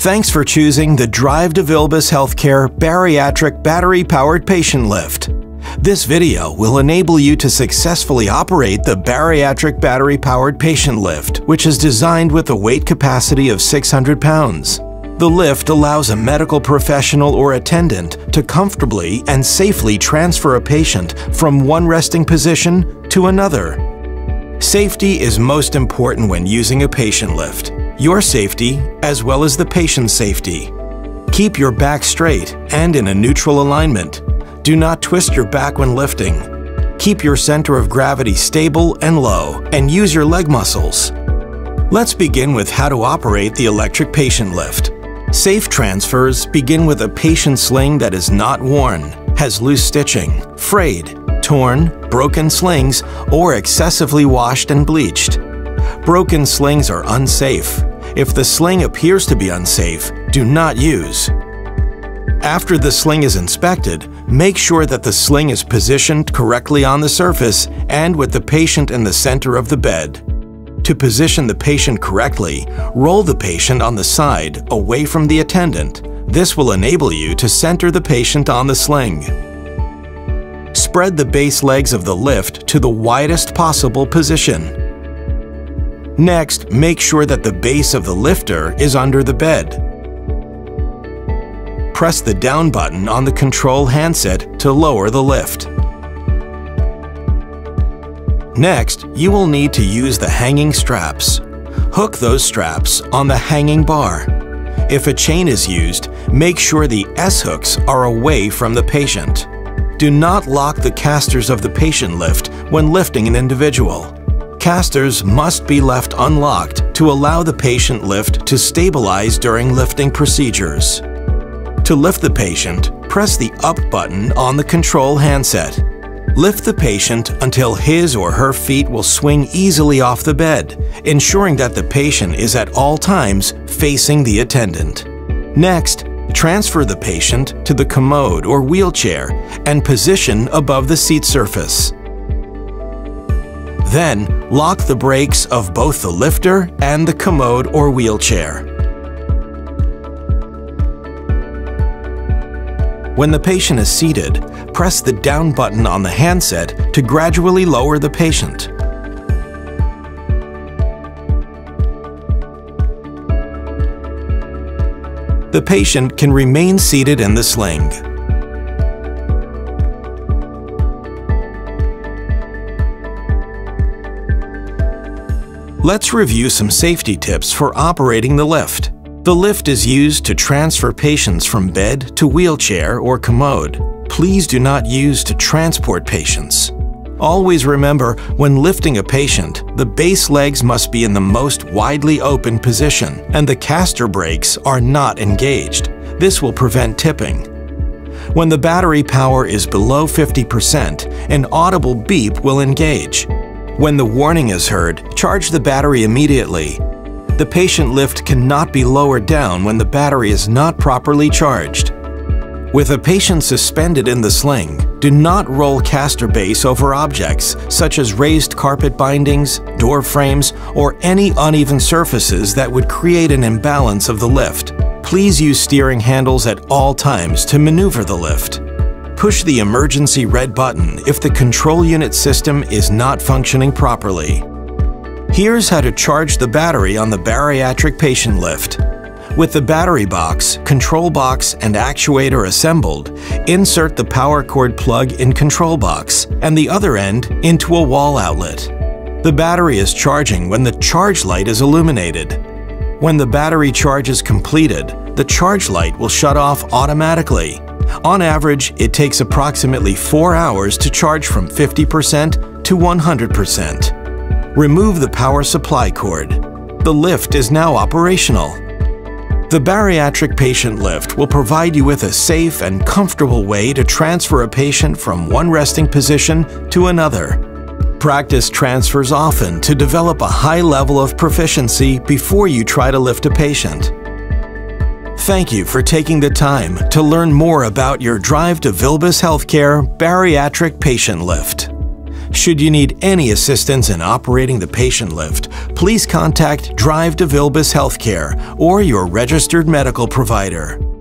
Thanks for choosing the DeVilbiss Healthcare Bariatric Battery-Powered Patient Lift. This video will enable you to successfully operate the Bariatric Battery-Powered Patient Lift, which is designed with a weight capacity of 600 pounds. The lift allows a medical professional or attendant to comfortably and safely transfer a patient from one resting position to another. Safety is most important when using a patient lift. Your safety as well as the patient's safety. Keep your back straight and in a neutral alignment. Do not twist your back when lifting. Keep your center of gravity stable and low, and use your leg muscles. Let's begin with how to operate the electric patient lift. Safe transfers begin with a patient sling that is not worn, has loose stitching, frayed, torn, broken slings, or excessively washed and bleached. Broken slings are unsafe. If the sling appears to be unsafe, do not use. After the sling is inspected, make sure that the sling is positioned correctly on the surface and with the patient in the center of the bed. To position the patient correctly, roll the patient on the side away from the attendant. This will enable you to center the patient on the sling. Spread the base legs of the lift to the widest possible position. Next, make sure that the base of the lifter is under the bed. Press the down button on the control handset to lower the lift. Next, you will need to use the hanging straps. Hook those straps on the hanging bar. If a chain is used, make sure the S-hooks are away from the patient. Do not lock the casters of the patient lift when lifting an individual. Casters must be left unlocked to allow the patient lift to stabilize during lifting procedures. To lift the patient, press the up button on the control handset. Lift the patient until his or her feet will swing easily off the bed, ensuring that the patient is at all times facing the attendant. Next, transfer the patient to the commode or wheelchair and position above the seat surface. Then, lock the brakes of both the lifter and the commode or wheelchair. When the patient is seated, press the down button on the handset to gradually lower the patient. The patient can remain seated in the sling. Let's review some safety tips for operating the lift. The lift is used to transfer patients from bed to wheelchair or commode. Please do not use to transport patients. Always remember, when lifting a patient, the base legs must be in the most widely open position and the caster brakes are not engaged. This will prevent tipping. When the battery power is below 50%, an audible beep will engage. When the warning is heard, charge the battery immediately. The patient lift cannot be lowered down when the battery is not properly charged. With a patient suspended in the sling, do not roll caster base over objects such as raised carpet bindings, door frames, or any uneven surfaces that would create an imbalance of the lift. Please use steering handles at all times to maneuver the lift. Push the emergency red button if the control unit system is not functioning properly. Here's how to charge the battery on the bariatric patient lift. With the battery box, control box, and actuator assembled, insert the power cord plug in control box and the other end into a wall outlet. The battery is charging when the charge light is illuminated. When the battery charge is completed, the charge light will shut off automatically. On average, it takes approximately 4 hours to charge from 50% to 100%. Remove the power supply cord. The lift is now operational. The bariatric patient lift will provide you with a safe and comfortable way to transfer a patient from one resting position to another. Practice transfers often to develop a high level of proficiency before you try to lift a patient. Thank you for taking the time to learn more about your DeVilbiss Healthcare Bariatric Patient Lift. Should you need any assistance in operating the patient lift, please contact Drive DeVilbiss Healthcare or your registered medical provider.